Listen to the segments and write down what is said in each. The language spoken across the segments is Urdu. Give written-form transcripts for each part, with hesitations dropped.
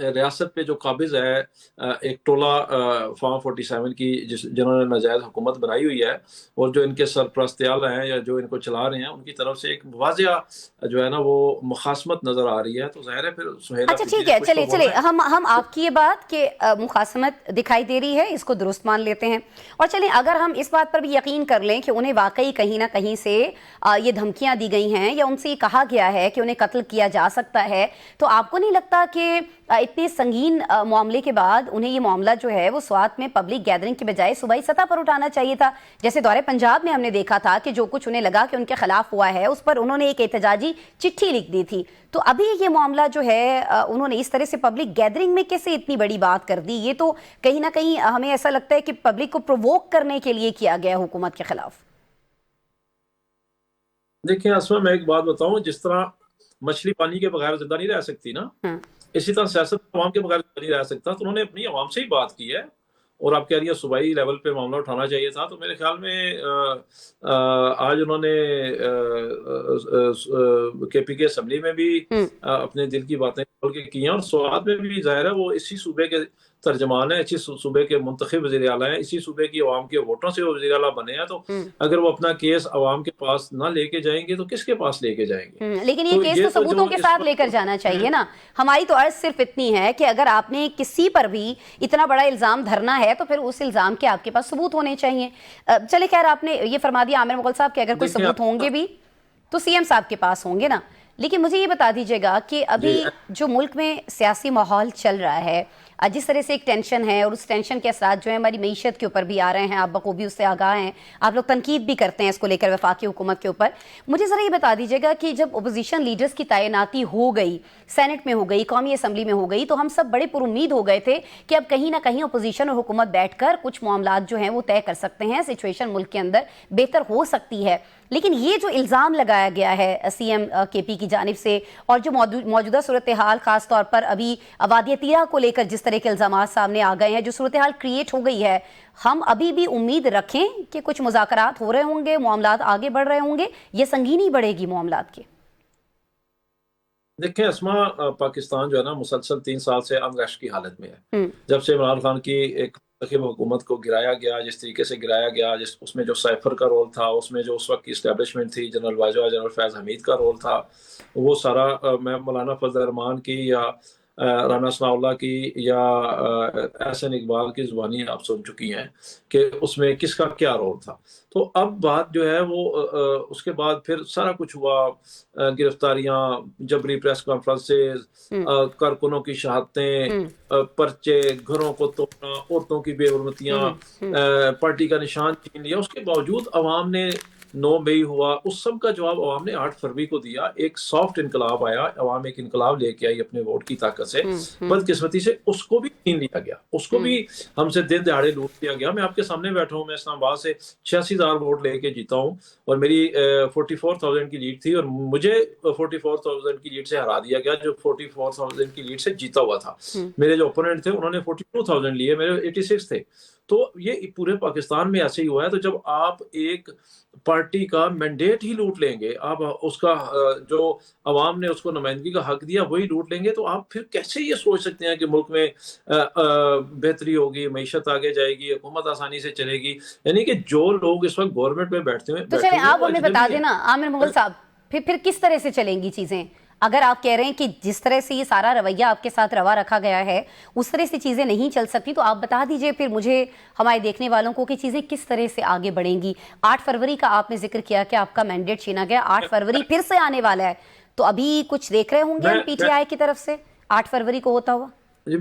ریاست پہ جو قابض ہے ایک ٹولہ فارم 47 کی جنہوں نے ناجائز حکومت بنائی ہوئی ہے، اور جو ان کے سرپرستیال ہیں یا جو ان کو چلا رہے ہیں، ان کی طرف سے ایک واضح جو ہے نا وہ مخاصمت نظر آ رہی ہے. تو ظاہر ہے پھر سہیل اچھا ٹھیک ہے، چلے ہم آپ کی یہ بات کہ مخاصمت دکھائی دے رہی ہے اس کو درست مان لیتے ہیں، اور چلیں اگر ہم اس بات پر بھی یقین کر لیں کہ انہیں واقعی کہیں نہ کہیں سے یہ دھمکیاں دی گئی ہیں یا ان سے یہ کہا گیا ہے کہ انہیں قتل کیا جا سکتا ہے، تو آپ کو نہیں لگتا کہ اتنے سنگین معاملے کے بعد انہیں یہ معاملہ جو ہے وہ سوات میں پبلک گیدرنگ کی بجائے صوبائی سطح پر اٹھانا چاہیے تھا؟ جیسے دورے پنجاب میں ہم نے دیکھا تھا کہ جو کچھ انہیں لگا کہ ان کے خلاف ہوا ہے اس پر انہوں نے ایک احتجاجی چٹھی لکھ دی تھی، تو ابھی یہ معاملہ جو ہے انہوں نے اس طرح سے پبلک گیدرنگ میں کیسے اتنی بڑی بات کر دی؟ یہ تو کہیں نہ کہیں ہمیں ایسا لگتا ہے کہ پبلک کو پرووک کرنے کے لیے کیا گیا حکومت کے خلاف. دیکھیں اسما، میں ایک بات بتاؤں، جس طرح مچھلی پانی کے بغیر زندہ نہیں رہ سکتی نا، اسی طرح سیاست عوام کے بغیر نہیں رہ سکتا. تو انہوں نے اپنی عوام سے ہی بات کی ہے، اور آپ کہہ رہی ہیں صوبائی لیول پہ معاملہ اٹھانا چاہیے تھا. تو میرے خیال میں آج انہوں نے کے پی کے اسمبلی میں بھی اپنے دل کی باتیں کھول کے کی ہیں، اور سوات میں بھی ظاہر ہے وہ اسی صوبے کے ترجمان ہیں، اسی صوبے کے منتخب وزیر اعلیٰ ہیں، اسی صوبے کی عوام کے ووٹوں سے وہ وزیر اعلیٰ بنے ہیں. تو اگر وہ اپنا کیس عوام کے پاس نہ لے کے جائیں گے تو کس کے پاس لے کے جائیں گے؟ لیکن یہ کیس تو ثبوتوں کے ساتھ لے کر جانا چاہیے نا. ہماری تو عرض صرف اتنی ہے کہ اگر آپ نے کسی پر بھی اتنا بڑا الزام دھرنا ہے تو پھر اس الزام کے آپ کے پاس ثبوت ہونے چاہیے. چلے خیر، آپ نے یہ فرما دیا عامر مغل صاحب کہ اگر کوئی ثبوت ہوں گے بھی تو سی ایم صاحب کے پاس ہوں گے نا. لیکن مجھے یہ بتا دیجئے گا کہ ابھی جو ملک میں سیاسی ماحول چل رہا ہے، جس طرح سے ایک ٹینشن ہے، اور اس ٹینشن کے اثرات جو ہیں ہماری معیشت کے اوپر بھی آ رہے ہیں، آپ بخوبی اس سے آگاہ ہیں، آپ لوگ تنقید بھی کرتے ہیں اس کو لے کر وفاقی حکومت کے اوپر. مجھے ذرا یہ بتا دیجئے گا کہ جب اپوزیشن لیڈرز کی تعیناتی ہو گئی، سینٹ میں ہو گئی، قومی اسمبلی میں ہو گئی، تو ہم سب بڑے پر امید ہو گئے تھے کہ اب کہیں نہ کہیں اپوزیشن اور حکومت بیٹھ کر کچھ معاملات جو ہیں وہ طے کر سکتے ہیں، سچویشن ملک کے اندر بہتر ہو سکتی ہے. لیکن یہ جو الزام لگایا گیا ہے سی ایم کے پی کی جانب سے، اور جو موجودہ صورتحال خاص طور پر ابھی وادی تیرہ کو لے کر جس طرح کے الزامات سامنے آ گئے ہیں، جو صورتحال کریٹ ہو گئی ہے، ہم ابھی بھی امید رکھیں کہ کچھ مذاکرات ہو رہے ہوں گے، معاملات آگے بڑھ رہے ہوں گے، یہ سنگینی بڑھے گی معاملات کی؟ دیکھیں اسما، پاکستان جو ہے نا مسلسل 3 سال سے امن ریش کی حالت میں ہے. جب سے عمران خان کی ایک منتخب حکومت کو گرایا گیا، جس طریقے سے گرایا گیا، اس میں جو سائفر کا رول تھا، اس میں جو اس وقت کی اسٹیبلشمنٹ تھی، جنرل باجوہ، جنرل فیض حمید کا رول تھا، وہ سارا میں مولانا فضل الرحمان کی یا رانا ثناء اللہ کی یا احسن اقبال کی زبانی آپ سن چکی ہیں کہ اس میں کس کا کیا رول تھا. تو اب بات جو ہے وہ اس کے بعد پھر سارا کچھ ہوا، گرفتاریاں، جبری پریس کانفرنسز، کارکنوں کی شہادتیں، پرچے، گھروں کو توڑنا، عورتوں کی بے حرمتیاں، پارٹی کا نشان چھین لیا. اس کے باوجود عوام نے 9 مئی ہوا، اس سب کا جواب عوام نے 8 فروری کو دیا. ایک سافٹ انقلاب آیا، عوام ایک انقلاب لے کے آئی اپنے ووٹ کی طاقت سے. بدقسمتی سے اس کو بھی چھین لیا گیا، اس کو بھی ہم سے دن دہاڑے لوٹ لیا گیا. میں آپ کے سامنے بیٹھا ہوں، میں اسلام آباد سے 86,000 ووٹ لے کے جیتا ہوں، اور میری 44,000 کی لیڈ تھی، اور مجھے 44,000 کی لیڈ سے ہرا دیا گیا جو 44,000 کی لیڈ سے جیتا ہوا تھا. میرے جو اپوننٹ تھے انہوں نے 42,000 لیے، میرے 86 تھے. تو یہ پورے پاکستان میں ایسے ہی ہوا ہے. تو جب آپ ایک پارٹی کا مینڈیٹ ہی لوٹ لیں گے، آپ اس کا جو عوام نے اس کو نمائندگی کا حق دیا وہی لوٹ لیں گے، تو آپ پھر کیسے یہ سوچ سکتے ہیں کہ ملک میں بہتری ہوگی، معیشت آگے جائے گی، حکومت آسانی سے چلے گی؟ یعنی کہ جو لوگ اس وقت گورنمنٹ میں بیٹھتے ہیں، تو چلیں آپ ہمیں بتا دینا عامر مغل صاحب، پھر کس طرح سے چلیں گی چیزیں؟ اگر آپ کہہ رہے ہیں کہ جس طرح سے یہ سارا رویہ آپ کے ساتھ روا رکھا گیا ہے اس طرح سے چیزیں نہیں چل سکتی، تو آپ بتا دیجئے پھر مجھے، ہمارے دیکھنے والوں کو، کہ چیزیں کس طرح سے آگے بڑھیں گی. 8 فروری کا آپ نے ذکر کیا کہ آپ کا مینڈیٹ چھینا گیا، 8 فروری پھر سے آنے والا ہے، تو ابھی کچھ دیکھ رہے ہوں گے ہم پی ٹی آئی کی طرف سے 8 فروری کو ہوتا ہوا؟ جی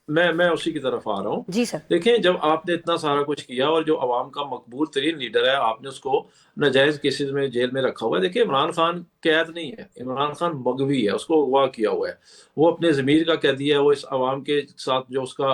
میں اسی کی طرف آ رہا ہوں. جی سر. دیکھیں، جب آپ نے اتنا سارا کچھ کیا اور جو عوام کا مقبول ترین لیڈر ہے، آپ نے اس کو ناجائز کیسز میں جیل میں رکھا ہوا ہے. دیکھیں، عمران خان قید نہیں ہے، عمران خان مغوی ہے، اس کو اغوا کیا ہوا ہے، وہ اپنے ضمیر کا قیدی ہے. وہ اس عوام کے ساتھ جو اس کا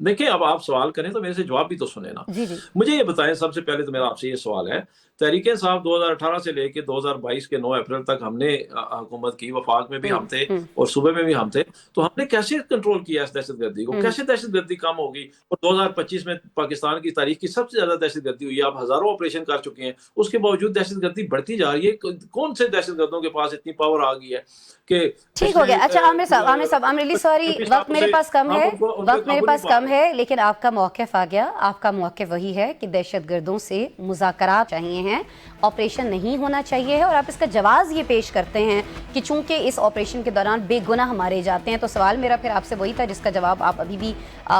دیکھیں اب آپ سوال کریں تو میرے سے جواب بھی تو سنیں نا. جی جی مجھے یہ بتائیں، سب سے پہلے تو میرا آپ سے یہ سوال ہے، تحریک انصاف 2018 سے لے کے 2022 کے 9 اپریل تک ہم نے حکومت کی، وفاق میں بھی ہم تھے اور صوبے میں بھی ہم تھے، تو ہم نے کیسے کنٹرول کیا اس دہشت گردی کو؟ کیسے دہشت گردی کم ہوگی؟ اور 2025 میں پاکستان کی تاریخ کی سب سے زیادہ دہشت گردی ہوئی ہے، آپ ہزاروں آپریشن کر چکے ہیں، اس کے باوجود دہشت گردی بڑھتی جا رہی ہے. کون سے دہشت گردوں کے پاس اتنی پاور آ گئی ہے کہ ٹھیک ہو گیا. اچھا عامر صاحب آئی ایم ریلی سوری، وقت میرے پاس کم ہے، وقت میرے پاس کم ہے، لیکن آپ کا موقف آ گیا. آپ کا موقف وہی ہے کہ دہشت گردوں سے مذاکرات چاہیے ہیں، آپریشن نہیں ہونا چاہیے ہے، اور آپ اس کا جواز یہ پیش کرتے ہیں کہ چونکہ اس آپریشن کے دوران بے گناہ مارے جاتے ہیں. تو سوال میرا پھر آپ سے وہی تھا جس کا جواب آپ ابھی بھی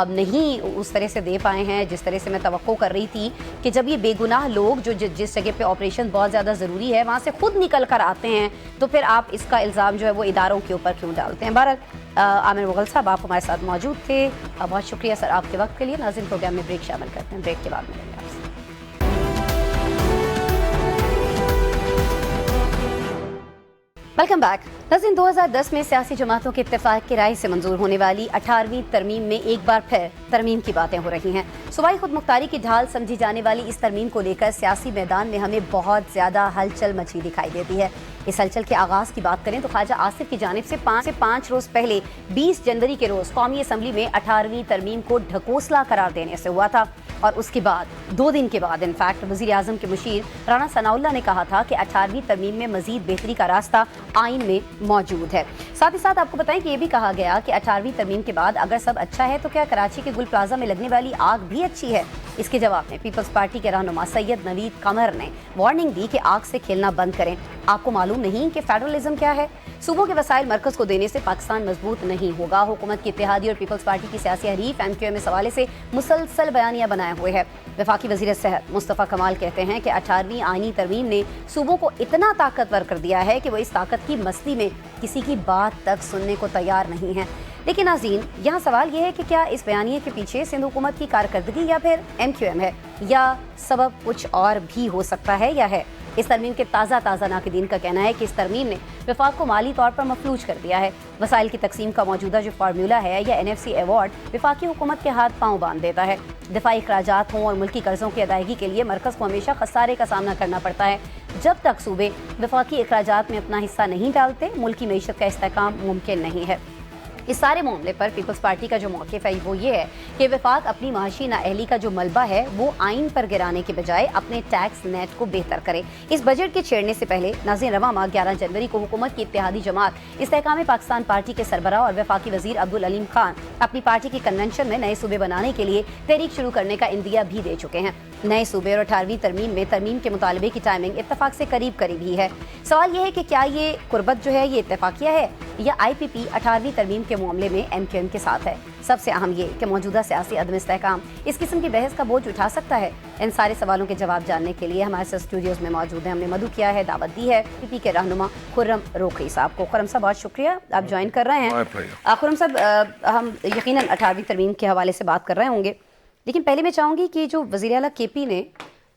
نہیں اس طرح سے دے پائے ہیں جس طرح سے میں توقع کر رہی تھی، کہ جب یہ بے گناہ لوگ جو جس جگہ پہ آپریشن بہت زیادہ ضروری ہے وہاں سے خود نکل کر آتے ہیں، تو پھر آپ اس کا الزام جو ہے وہ اداروں کے اوپر کیوں ڈالتے ہیں؟ بہرحال عامر مغل صاحب آپ ہمارے ساتھ موجود تھے، بہت شکریہ سر آپ کے وقت کے لیے. ناظرین پروگرام میں بریک شامل کرتے ہیں، بریک کے بعد ملیں گے آپ سے. Welcome back. ناظرین 2010 میں سیاسی جماعتوں کے اتفاق کی رائے سے منظور ہونے والی 18ویں ترمیم میں ایک بار پھر ترمیم کی باتیں ہو رہی ہیں. صوبائی خود مختاری کی ڈھال سمجھی جانے والی اس ترمیم کو لے کر سیاسی میدان میں ہمیں بہت زیادہ ہلچل مچی دکھائی دیتی ہے. اس ہلچل کے آغاز کی بات کریں تو خواجہ آصف کی جانب سے 5 روز پہلے 20 جنوری کے روز قومی اسمبلی میں 18ویں ترمیم کو ڈھکوسلا قرار دینے سے ہوا تھا، اور اس کے بعد 2 دن کے بعد انفیکٹ وزیر اعظم کے مشیر رانا ثناء اللہ نے کہا تھا کہ 18ویں ترمیم میں مزید بہتری کا راستہ آئین میں موجود ہے. ساتھ ہی ساتھ آپ کو بتائیں کہ یہ بھی کہا گیا کہ 18ویں ترمیم کے بعد اگر سب اچھا ہے تو کیا کراچی کے گل پلازا میں لگنے والی آگ بھی اچھی ہے؟ اس کے جواب میں پیپلز پارٹی کے رہنما سید نوید قمر نے وارننگ دی کہ آگ سے کھیلنا بند کریں. آپ کو معلوم نہیں کہ فیڈرلزم کیا ہے؟ صوبوں کے وسائل مرکز کو دینے سے پاکستان مضبوط نہیں ہوگا. حکومت کی اتحادی اور پیپلز پارٹی کی سیاسی حریف ایم کیو ایم اس حوالے سے مسلسل بیانیاں بنائے ہوئے ہے. وفاقی وزیر صحت مصطفیٰ کمال کہتے ہیں کہ 18ویں آئینی ترمیم نے صوبوں کو اتنا طاقتور کر دیا ہے کہ وہ اس طاقت کی مستی میں کسی کی بات تک سننے کو تیار نہیں ہیں. لیکن ناظرین یہاں سوال یہ ہے کہ کیا اس بیانیے کے پیچھے سندھ حکومت کی کارکردگی یا پھر ایم کیو ایم ہے، یا سبب کچھ اور بھی ہو سکتا ہے یا ہے؟ اس ترمیم کے تازہ ناقدین کا کہنا ہے کہ اس ترمیم نے وفاق کو مالی طور پر مفلوج کر دیا ہے. وسائل کی تقسیم کا موجودہ جو فارمولا ہے یا NFC ایوارڈ وفاقی حکومت کے ہاتھ پاؤں باندھ دیتا ہے. دفاعی اخراجات ہوں اور ملکی قرضوں کی ادائیگی کے لیے مرکز کو ہمیشہ خسارے کا سامنا کرنا پڑتا ہے. جب تک صوبے وفاقی اخراجات میں اپنا حصہ نہیں ڈالتے ملکی معیشت کا استحکام ممکن نہیں ہے. اس سارے معاملے پر پیپلز پارٹی کا جو موقف ہے وہ یہ ہے کہ وفاق اپنی معاشی نااہلی کا جو ملبہ ہے وہ آئین پر گرانے کے بجائے اپنے ٹیکس نیٹ کو بہتر کرے. اس بجٹ کے چھیڑنے سے پہلے ناظرین رواں ماہ 11 جنوری کو حکومت کی اتحادی جماعت استحکام پاکستان پارٹی کے سربراہ اور وفاقی وزیر عبدالعلیم خان اپنی پارٹی کی کنونشن میں نئے صوبے بنانے کے لیے تحریک شروع کرنے کا عندیہ بھی دے چکے ہیں. نئے صوبے اور 18ویں ترمیم میں ترمیم کے مطالبے کی ٹائمنگ اتفاق سے قریب ہی ہے. سوال یہ ہے کہ کیا یہ قربت جو ہے یہ اتفاقیہ ہے یا آئی پی پی 18ویں ترمیم کے معاملے میں ایم کیو ایم کے ساتھ ہے؟ سب سے اہم یہ کہ موجودہ سیاسی عدم استحکام اس قسم کی بحث کا بوجھ اٹھا سکتا ہے. ان سارے سوالوں کے جواب جاننے کے لیے ہمارے ساتھ اسٹوڈیوز میں موجود ہیں. ہم نے مدعو کیا ہے، دعوت دی ہے پی پی کے رہنما خرم روقی صاحب کو. خرم صاحب بہت شکریہ آپ جوائن کر رہے ہیں. خرم صاحب ہم یقیناً 18ویں ترمیم کے حوالے سے بات کر رہے ہوں گے، لیکن پہلے میں چاہوں گی کہ جو وزیر اعلیٰ کے پی نے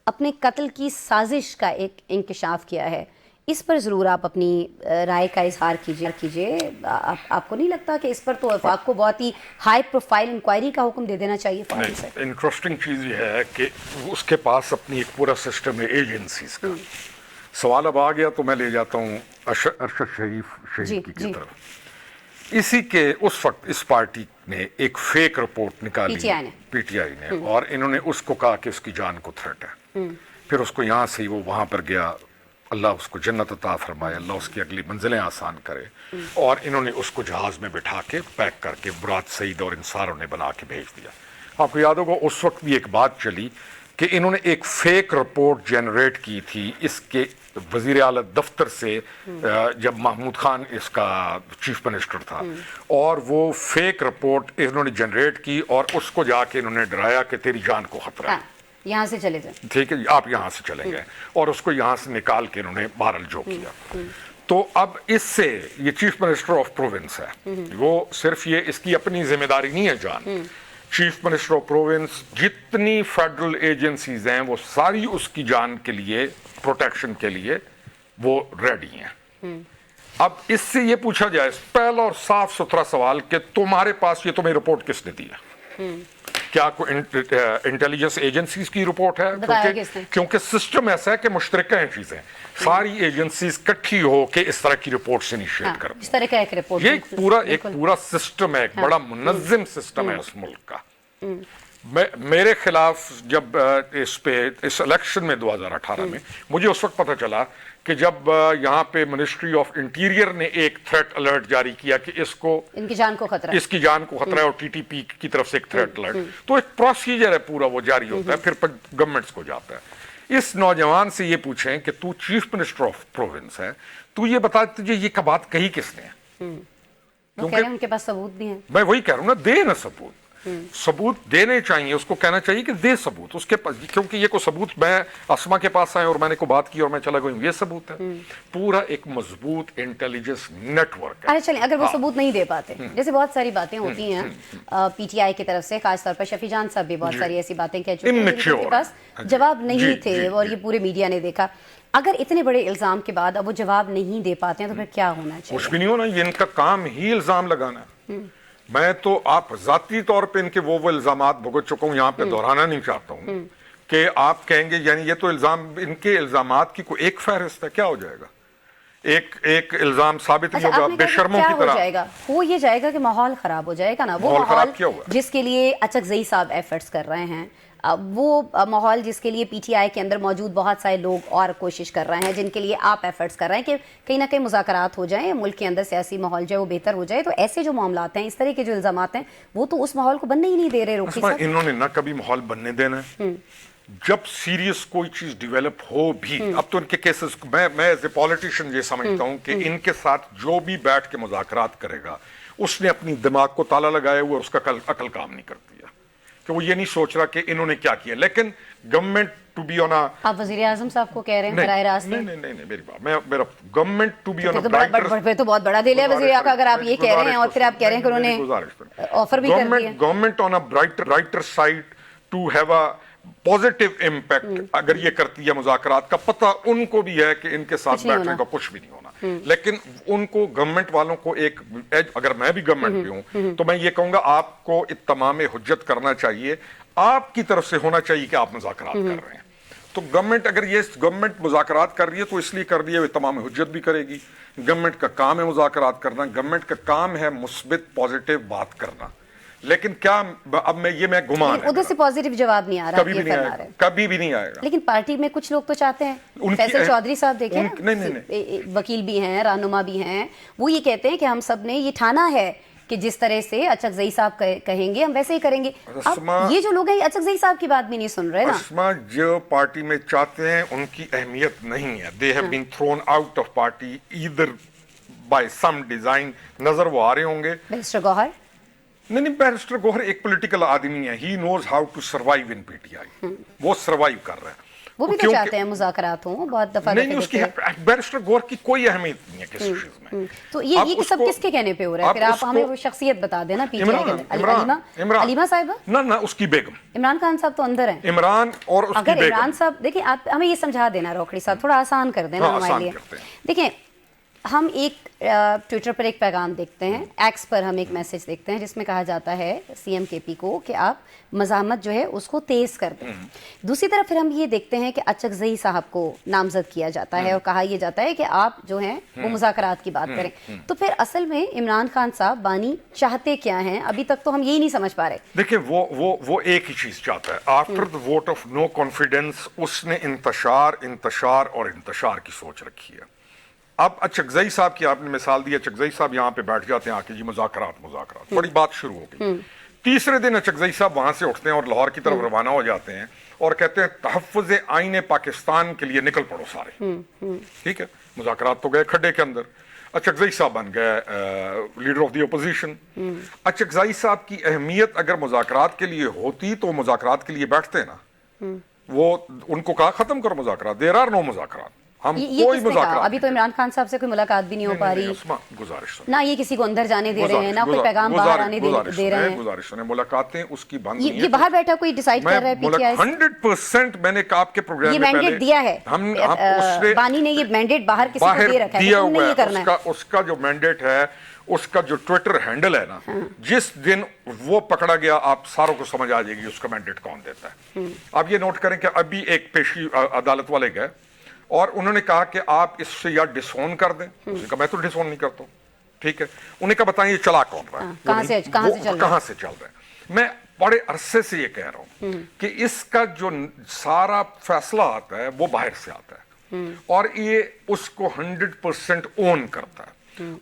اپنے قتل کی سازش کا ایک انکشاف کیا ہے، اس پر ضرور آپ اپنی رائے کا اظہار کیجیے. آپ کو نہیں لگتا کہ اس پر تو وفاق کو بہت ہی ہائی پروفائل انکوائری کا حکم دے دینا چاہیے فوراً سے؟ انٹرسٹنگ چیز یہ ہے کہ اس کے پاس اپنی ایک پورا سسٹم ہے ایجنسیز کا. سوال اب آ گیا تو میں لے جاتا ہوں ارشد شریف شہید کی طرف. اسی کے اس وقت اس پارٹی نے ایک فیک رپورٹ نکالی پی ٹی آئی نے، اور انہوں نے اس کو کہا کہ اس کی جان کو تھریٹ ہے. پھر اس کو یہاں سے وہ وہاں پر گیا، اللہ اس کو جنت عطا فرمائے، اللہ اس کی اگلی منزلیں آسان کرے، اور انہوں نے اس کو جہاز میں بٹھا کے پیک کر کے برات سعید اور انصاروں نے بنا کے بھیج دیا. آپ کو یاد ہوگا اس وقت بھی ایک بات چلی کہ انہوں نے ایک فیک رپورٹ جنریٹ کی تھی اس کے وزیر اعلیٰ دفتر سے جب محمود خان اس کا چیف منسٹر تھا، اور وہ فیک رپورٹ انہوں نے جنریٹ کی اور اس کو جا کے انہوں نے ڈرایا کہ تیری جان کو خطرہ ہے، یہاں سے چلے جائیں، ٹھیک ہے آپ یہاں سے چلے گئے، اور اس کو یہاں سے نکال کے انہوں نے بہرحال جو کیا. تو اب اس سے یہ چیف منسٹر آف پروونس ہے، وہ صرف یہ اس کی اپنی ذمہ داری نہیں ہے جان. چیف منسٹر آف پروونس جتنی فیڈرل ایجنسیز ہیں وہ ساری اس کی جان کے لیے پروٹیکشن کے لیے وہ ریڈی ہیں. اب اس سے یہ پوچھا جائے پہلا اور صاف ستھرا سوال کہ تمہارے پاس یہ تمہیں رپورٹ کس نے دیا؟ کیا کوئی انٹیلیجنس ایجنسیز کی رپورٹ ہے؟ کیونکہ سسٹم ایسا ہے کہ مشترکہ ہیں چیزیں، ساری ایجنسیز کٹھی ہو کے اس طرح کی رپورٹس انیشیٹ کرتی ہیں، اس طرح کا ایک رپورٹ، یہ ایک پورا سسٹم ہے، ایک بڑا منظم سسٹم ہے اس ملک کا۔ میرے خلاف جب اس الیکشن میں 2018 میں مجھے اس وقت پتہ چلا کہ جب یہاں پہ منسٹری آف انٹیریئر نے ایک تھریٹ الرٹ جاری کیا کہ اس کی جان کو خطرہ ہے اور ٹی ٹی پی کی طرف سے ایک تھریٹ الرٹ، تو ایک پروسیجر ہے پورا، وہ جاری ہوتا ہے، پھر گورنمنٹس کو جاتا ہے۔ اس نوجوان سے یہ پوچھیں کہ تو چیف منسٹر آف پروونس ہے، تو یہ بتا تجھے یہ بات کہی کس نے؟ کیونکہ ان کے پاس ثبوت بھی ہیں۔ میں وہی کہہ رہا ہوں نا، دے نا ثبوت دینے چاہیے، اس کو کہنا چاہیے کہ دے ثبوت اس کے پاس، کیونکہ یہ کوئی ثبوت میں اسما کے پاس آئے اور میں نے کوئی بات کی اور میں چلا گئی ہوں، یہ ثبوت ہے؟ پورا ایک مضبوط انٹیلیجنس نیٹ ورک ہے۔ ارے چلیں، اگر وہ ثبوت نہیں دے پاتے، جیسے بہت ساری باتیں ہوتی ہیں پی ٹی آئی کی طرف سے، خاص طور پر شفیع جان صاحب بھی بہت ساری ایسی باتیں کہہ چکے ہیں جن کے پاس جواب نہیں تھے اور یہ پورے میڈیا نے دیکھا۔ اگر اتنے بڑے الزام کے بعد اب وہ جواب نہیں دے پاتے ہیں تو پھر کیا ہونا چاہیے؟ کچھ بھی نہیں ہونا، یہ ان کا کام ہی الزام لگانا ہے۔ میں تو آپ ذاتی طور پہ ان کے وہ الزامات بھگت چکا ہوں، یہاں پہ دہرانا نہیں چاہتا ہوں کہ آپ کہیں گے یعنی یہ تو الزام، ان کے الزامات کی کوئی ایک فہرست ہے، کیا ہو جائے گا؟ ایک الزام ثابت نہیں ہوگا، بے شرموں کی طرح ہو یہ جائے گا کہ ماحول خراب ہو جائے گا نا، وہ ماحول جس کے لیے اچکزئی صاحب ایفرٹس کر رہے ہیں، وہ ماحول جس کے لیے پی ٹی آئی کے اندر موجود بہت سارے لوگ اور کوشش کر رہے ہیں، جن کے لیے آپ ایفرٹس کر رہے ہیں کہ کہیں نہ کہیں مذاکرات ہو جائیں، ملک کے اندر سیاسی ماحول جو ہے وہ بہتر ہو جائے، تو ایسے جو معاملات ہیں، اس طرح کے جو الزامات ہیں، وہ تو اس ماحول کو بننے ہی نہیں دے رہے۔ روکی صاحب، انہوں نے نہ کبھی ماحول بننے دینا ہے، جب سیریس کوئی چیز ڈیولپ ہو بھی، اب تو ان کے کیسز میں ایز اے پولیٹیشین یہ سمجھتا ہوں کہ ان کے ساتھ جو بھی بیٹھ کے مذاکرات کرے گا اس نے اپنی دماغ کو تالا لگایا ہوا، اس کا عقل کام نہیں کرتی ہے، کہ وہ یہ نہیں سوچ رہا کہ انہوں نے کیا کیا۔ لیکن گورنمنٹ ٹو بی آن آپ وزیر اعظم صاحب کو کہہ رہے ہیں براہ راست؟ نہیں میری بات، میرا گورنمنٹ ٹو بی آن تو بہت بڑا دل ہے وزیر اعظم کا، اگر آپ یہ کہہ رہے ہیں اور پھر آپ کہہ رہے ہیں کہ انہوں نے آفر بھی کر دیا۔ Government on brighter side to have a positive impact, اگر یہ کرتی ہے مذاکرات کا، پتہ ان کو بھی ہے کہ ان کے ساتھ بیٹھنے کا کچھ بھی نہیں ہونا، لیکن ان کو گورنمنٹ والوں کو ایک، اگر میں بھی گورنمنٹ بھی ہوں تو میں یہ کہوں گا آپ کو اتمام حجت کرنا چاہیے، آپ کی طرف سے ہونا چاہیے کہ آپ مذاکرات کر رہے ہیں۔ تو گورنمنٹ، اگر یہ گورنمنٹ مذاکرات کر رہی ہے تو اس لیے کر رہی ہے وہ تمام حجت بھی کرے گی۔ گورنمنٹ کا کام ہے مذاکرات کرنا، گورنمنٹ کا کام ہے مثبت پازیٹیو بات کرنا، لیکن کیا اب میں گمان ہے ادھر سے پازیٹیو جواب نہیں آ رہا، کبھی بھی نہیں آئے گا۔ لیکن پارٹی میں کچھ لوگ تو چاہتے ہیں، فیصل چودھری صاحب دیکھیں، وکیل بھی ہیں، رہنما بھی ہیں، وہ یہ کہتے ہیں کہ ہم سب نے یہ ٹھانا ہے کہ جس طرح سے اچکزئی صاحب کہیں گے ہم ویسے ہی کریں گے۔ یہ جو لوگ ہیں اچکزئی صاحب کی بات بھی نہیں سن رہے نا۔ اسما جو پارٹی میں چاہتے ہیں ان کی اہمیت نہیں ہے، they have been thrown out of party either by some design، نظر وہ آ رہے ہوں گے۔ بیرسٹر گوہر نہیں، بیرسٹر گوہر ایک پولیٹیکل آدمی ہے، he knows how to survive in PTI، وہ سروائیو کر رہے ہیں، وہ بھی تو چاہتے ہیں مذاکرات ہوں، بہت دفعہ نہیں اس کی بیرسٹر گوہر کی کوئی اہمیت نہیں ہے کسی چیز میں۔ تو یہ سب کس کے کہنے پہ ہو رہا ہے؟ پھر آپ ہمیں وہ شخصیت بتا دینا پی ٹی آئی کے، علیمہ صاحبہ، نہ اس کی بیگم، عمران خان صاحب تو اندر ہیں، عمران اور اس کی بیگم۔ اگر عمران صاحب دیکھیں، آپ ہمیں یہ سمجھا دینا روکڑی صاحب، تھوڑا آسان کر دینا ہمارے لیے۔ دیکھیں، ہم ایک ٹویٹر پر ایک پیغام دیکھتے ہیں، ایکس پر ہم ایک میسج دیکھتے ہیں جس میں کہا جاتا ہے سی ایم کے پی کو کہ آپ مزاحمت جو ہے اس کو تیز کر دیں۔ دوسری طرف پھر ہم یہ دیکھتے ہیں کہ اچکزئی صاحب کو نامزد کیا جاتا ہے اور کہا یہ جاتا ہے کہ آپ جو ہیں وہ مذاکرات کی بات کریں۔ تو پھر اصل میں عمران خان صاحب بانی چاہتے کیا ہیں؟ ابھی تک تو ہم یہی نہیں سمجھ پا رہے۔ دیکھیں وہ ایک ہی چیز چاہتا ہے، after the vote of no confidence اس نے انتشار کی سوچ رکھی ہے۔ اب اچکزئی صاحب کی آپ نے مثال دی، اچکزئی صاحب یہاں پہ بیٹھ جاتے ہیں آ کے، جی مذاکرات، بڑی بات شروع ہو گئی۔ تیسرے دن اچکزئی صاحب وہاں سے اٹھتے ہیں اور لاہور کی طرف روانہ ہو جاتے ہیں اور کہتے ہیں تحفظ آئین پاکستان کے لیے نکل پڑو سارے، ٹھیک ہے، مذاکرات تو گئے کھڈے کے اندر، اچکزئی صاحب بن گئے leader of the opposition. Achakzai صاحب کی اہمیت اگر مذاکرات کے لیے ہوتی تو مذاکرات کے لیے بیٹھتے نا، وہ ان کو کہا ختم کرو مذاکرات، دیر آر نو مذاکرات، ہم کوئی مذاکرات۔ ابھی تو عمران خان صاحب سے کوئی ملاقات بھی نہیں ہو پا رہی، گزارش نہ یہ کسی کو اندر جانے دے رہے ہیں، نہ کوئی پیغام باہر آنے دے رہے ہیں۔ گزارش ہے، ملاقاتیں اس کی بند نہیں ہیں۔ یہ باہر بیٹھا کوئی ڈیسائیڈ کر رہا ہے پی ٹی آئی؟ 100% میں نے آپ کے پروگرام یہ میں مینڈیٹ دیا ہے، بانی نے یہ مینڈیٹ باہر کسی کو دے رکھا ہے، تم نے یہ کرنا ہے۔ اس کا جو مینڈیٹ ہے اس کا جو ٹویٹر ہینڈل ہے نا, جس دن وہ پکڑا گیا آپ ساروں کو سمجھ آ جائے گی اس کا مینڈیٹ کون دیتا ہے. آپ یہ نوٹ کریں کہ ابھی ایک پیشی عدالت والے گئے اور انہوں نے کہا کہ آپ اس سے یا ڈسون کر دیں. اس نے کہا میں تو ڈسون نہیں کرتا ہوں. ٹھیک ہے, انہوں نے کہا بتائیں یہ چلا کون رہا ہے, کہاں سے چل رہا ہے. میں بڑے عرصے سے یہ کہہ رہا ہوں کہ اس کا جو سارا فیصلہ آتا ہے وہ باہر سے آتا ہے اور یہ اس کو 100% اون کرتا ہے.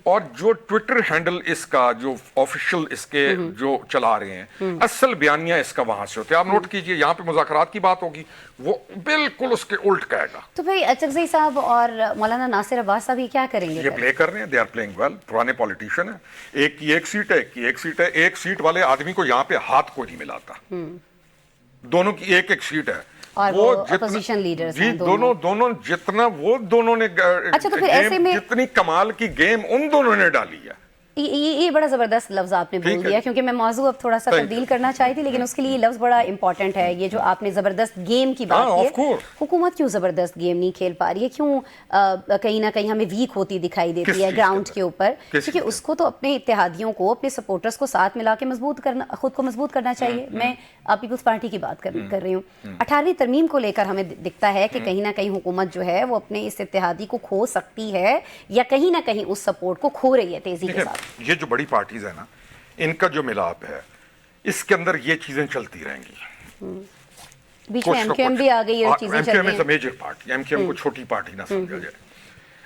اور جو ٹویٹر ہینڈل اس کا جو آفیشل اس کے جو چلا رہے ہیں, اصل بیانیہ اس کا وہاں سے ہوتے ہیں. آپ نوٹ کیجئے یہاں پہ مذاکرات کی بات ہوگی, وہ بالکل اس کے الٹ کہے گا. تو بھئی اچکزئی صاحب اور مولانا ناصر عباس صاحب یہ کیا کریں گے؟ یہ پلے کر رہے ہیں, دے آر پلینگ ویل. پرانے پولیٹیشین ہیں, ایک کی ایک سیٹ ہے, ایک کی ایک سیٹ ہے. ایک سیٹ والے آدمی کو یہاں پہ ہاتھ کو نہیں ملاتا, دونوں کی ایک ایک سیٹ ہے. اور وہ اپوزیشن لیڈرز ہیں دونوں جتنا وہ دونوں نے اچھا تو پھر ایسے میں جتنی کمال کی گیم ان دونوں نے ڈالی ہے. یہ بڑا زبردست لفظ آپ نے بول دیا, کیونکہ میں موضوع اب تھوڑا سا تبدیل کرنا چاہی تھی, لیکن اس کے لیے یہ لفظ بڑا امپورٹنٹ ہے. یہ جو آپ نے زبردست گیم کی بات کی ہے, حکومت کیوں زبردست گیم نہیں کھیل پا رہی ہے, کیوں کہیں نہ کہیں ہمیں ویک ہوتی دکھائی دیتی ہے گراؤنڈ کے اوپر, کیونکہ اس کو تو اپنے اتحادیوں کو, اپنے سپورٹرز کو ساتھ ملا کے خود کو مضبوط کرنا چاہیے. میں پیپلز پارٹی کی بات کر رہی ہوں. 18ویں ترمیم کو لے کر ہمیں دکھتا ہے کہ کہیں نہ کہیں حکومت جو ہے وہ اپنے اس اتحادی کو کھو سکتی ہے یا کہیں نہ کہیں اس سپورٹ کو کھو رہی ہے تیزی کے ساتھ. یہ جو بڑی پارٹیز ہیں نا, ان کا جو ملاپ ہے اس کے اندر یہ چیزیں چلتی رہیں گی. بیچ میں ایم کیو ایم بھی آ گئی اور چیزیں چل رہی ہیں. Major party, M Q M کو چھوٹی پارٹی نہ سمجھا جائے.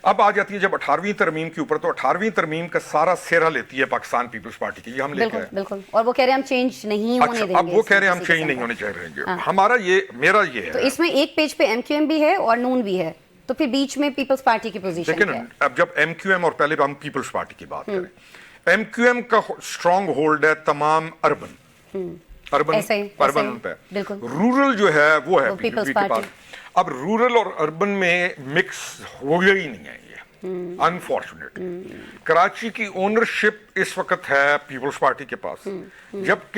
اب آ جاتی ہے جب 18ویں ترمیم کے اوپر, تو 18ویں ترمیم کا سارا سہرا لیتی ہے پاکستان پیپلز پارٹی کی. یہ ہم لے کے آئے بالکل, اور وہ کہہ رہے ہیں ہم چینج نہیں ہونے دیں گے. اب وہ کہہ رہے ہیں ہم چینج نہیں ہونے چاہیے. ہمارا میرا یہ ہے, تو اس میں ایک پیج پہ ایم کیو ایم بھی ہے اور نون بھی ہے, تو پھر بیچ میں پیپلز پارٹی کی پوزیشن لیکن اب جب ایم کیو ایم, اور پہلے ہم پیپلز پارٹی کی بات کریں, ایم کیو ایم کا اسٹرانگ ہولڈ ہے تمام اربن پہ. رورل جو ہے وہ ہے پی پی پی کے پاس. اب رورل اور اربن میں مکس ہو گیا ہی نہیں ہے یہ, انفارچونیٹلی. کراچی کی اونرشپ اس وقت ہے پیپلز پارٹی کے پاس, جب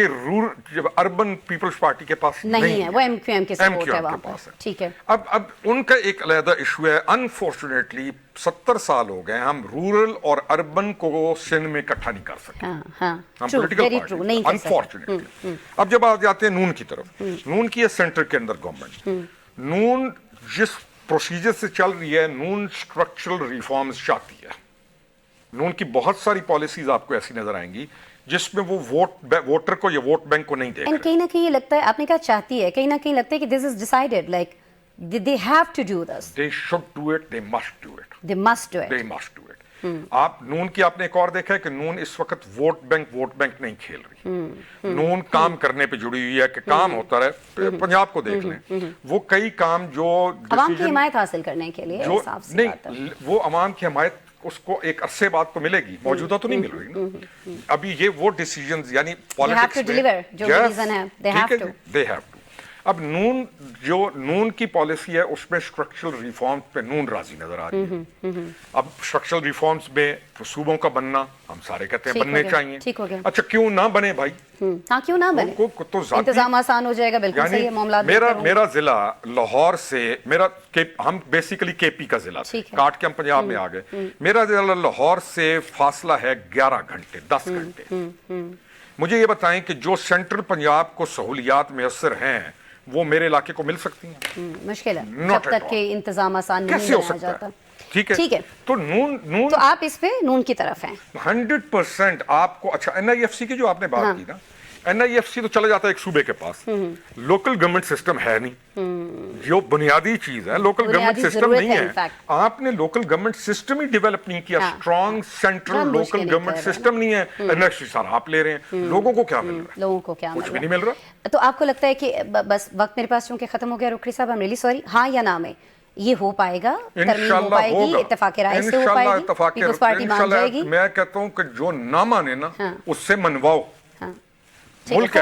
اربن پیپلز پارٹی کے پاس نہیں ہے, وہ ایم کیو ایم کے سپورٹ ہے وہاں پر. ٹھیک ہے, اب ان کا ایک علیحدہ ایشو ہے. انفارچونیٹلی 70 سال ہو گئے ہم رورل اور اربن کو سندھ میں اکٹھا نہیں کر سکے. ہم پولیٹیکل پارٹی, انفارچونیٹلی. اب جب آ جاتے ہیں نون کی طرف, نون کی ہے سینٹر کے اندر گورنمنٹ. نون جس پروسیجر سے چل رہی ہے, نون اسٹرکچرل ریفارمز چاہتی ہے. نون کی بہت ساری پالیسیز آپ کو ایسی نظر آئیں گی جس میں وہ ووٹر کو یا ووٹ بینک کو نہیں دیکھ رہے. کہیں نہ کہیں یہ لگتا ہے, آپ نے کہا چاہتی ہے, کہیں نہ کہیں لگتا ہے کہ this is decided, like they have to do this. They should do it, they must do it. They must do it. They must do it. آپ نون کی آپ نے ایک اور دیکھا ہے کہ نون اس وقت ووٹ بینک نہیں کھیل رہی. نون کام کرنے پہ جڑی ہوئی ہے کہ کام ہوتا رہے. پنجاب کو دیکھ لیں, وہ کئی کام جو عوام کی حمایت حاصل کرنے کے لیے, نہیں, وہ عوام کی حمایت اس کو ایک عرصے بعد تو ملے گی, موجودہ تو نہیں مل رہی نا. ابھی یہ وہ ڈیسیژنز یعنی پالیٹکس میں اب نون کی پالیسی ہے, اس میں اسٹرکچرل ریفارمز پہ نون راضی نظر آ رہی ہے. اب اسٹرکچرل ریفارمز میں صوبوں کا بننا ہم سارے کہتے ہیں بننے چاہیے. اچھا کیوں نہ بنے بھائی, ہاں کیوں نہ بنے, انتظام آسان ہو جائے گا. بالکل صحیح ہے معاملات. میرا ضلع لاہور سے, ہم بیسیکلی کے پی کا ضلع کاٹ کے ہم پنجاب میں آ گئے. میرا ضلع لاہور سے فاصلہ ہے 11 گھنٹے 10 گھنٹے. مجھے یہ بتائیں کہ جو سینٹرل پنجاب کو سہولیات میسر ہیں وہ میرے علاقے کو مل سکتی ہیں؟ مشکل ہے, جب تک کہ انتظام آسان نہیں بنایا جاتا. ٹھیک ہے, تو نون تو آپ اس پہ نون کی طرف ہیں 100%. آپ کو اچھا این آئی ایف سی کی جو آپ نے بات کی نا, این آئی ایف سی تو چلا جاتا ہے ایک صوبے کے پاس. لوکل گورنمنٹ سسٹم ہے نہیں, جو بنیادی چیز ہے لوکل گورنمنٹ سسٹم نہیں ہے. آپ نے لوکل گورنمنٹ سسٹم ہی ڈیولپ نہیں کیا, strong central local government system نہیں ہے. این آئی ایف سی سارا آپ لے رہے ہیں, لوگوں کو کیا مل رہا ہے؟ لوگوں کو کیا کچھ بھی نہیں مل رہا. تو آپ کو لگتا ہے کہ بس وقت میرے پاس چونکہ ختم ہو گیا رکری صاحب, I'm really sorry, ہاں یا نہ میں یہ ہو پائے گا, ترمیم ہو پائے گی, اتفاق رائے سے ہو پائے گی, پیپلز پارٹی مان جائے گی؟ میں کہتا ہوں کہ جو نہ مانے نا اس سے منواؤ. ملک ہے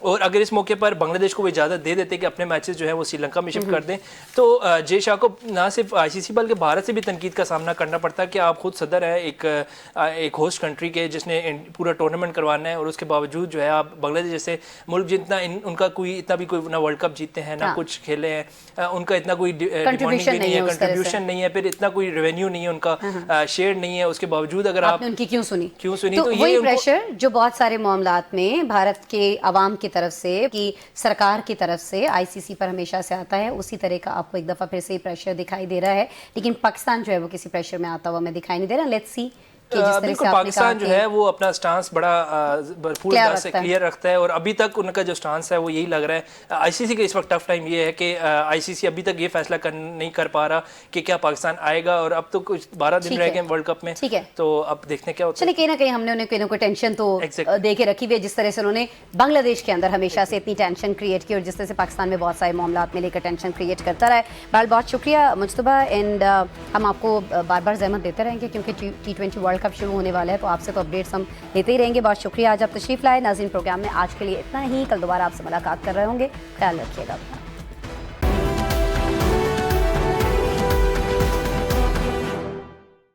اور اگر اس موقع پر بنگلہ دیش کو وہ اجازت دے دیتے کہ اپنے میچز جو ہے وہ سری لنکا میں شفٹ کر دیں تو جے شاہ کو نہ صرف آئی سی سی بلکہ بھارت سے بھی تنقید کا سامنا کرنا پڑتا ہے کہ آپ خود صدر ہیں ایک ہوسٹ کنٹری کے جس نے پورا ٹورنامنٹ کروانا ہے اور اس کے باوجود جو ہے آپ بنگلہ دیش جیسے ملک جتنا ان کا کوئی اتنا بھی کوئی نہ ورلڈ کپ جیتے ہیں نہ کچھ کھیلے ہیں, ان کا اتنا کوئی کنٹریبیوشن نہیں ہے, پھر اتنا کوئی ریونیو نہیں ہے ان کا, شیئر نہیں ہے, اس کے باوجود اگر آپ نے ان کی کیوں سنی تو وہی پریشر جو بہت سارے معاملات میں بھارت کے عوام کی طرف سے کی سرکار کی طرف سے آئی سی سی پر ہمیشہ سے آتا ہے, اسی طرح کا آپ کو ایک دفعہ پھر سے پریشر دکھائی دے رہا ہے. لیکن پاکستان جو ہے وہ کسی پریشر میں آتا ہوا ہمیں دکھائی نہیں دے رہا. لیٹس سی بالکل پاکستان جو ہے وہ اپنا سٹانس بڑا بھرپور انداز سے کلیئر رکھتا ہے اور ابھی تک ان کا جو سٹانس ہے وہ یہی لگ رہا ہے. آئی سی سی کا اس وقت ٹف ٹائم یہ ہے کہ آئی سی سی ابھی تک یہ فیصلہ نہیں کر پا رہا کہ کیا پاکستان آئے گا, اور اب تو کچھ 12 دن رہ گئے ورلڈ کپ میں, تو اب دیکھتے ہیں کیا ہوتا ہے. چلیے کہیں نہ کہیں ہم نے انہیں کوئی نہ کوئی ٹینشن تو دے کے رکھی ہوئی ہے, جس طرح سے انہوں نے بنگلہ دیش کے اندر ہمیشہ سے اتنی ٹینشن کریٹ کی اور جس طرح سے پاکستان میں بہت سارے معاملات میں لے کر ٹینشن کریٹ کرتا رہا ہے. بہرحال بہت شکریہ مجتبیٰ, اینڈ ہم آپ کو بار بار زحمت دیتے رہیں گے کیونکہ T20 ورلڈ کپ شروع ہونے والا ہے, تو آپ سے تو اپڈیٹس ہم لیتے ہی رہیں گے. بہت شکریہ آج آپ تشریف لائے. ناظرین پروگرام میں آج کے لیے اتنا ہی, کل دوبارہ آپ سے ملاقات کر رہے ہوں گے. خیال رکھیے گا اپنا.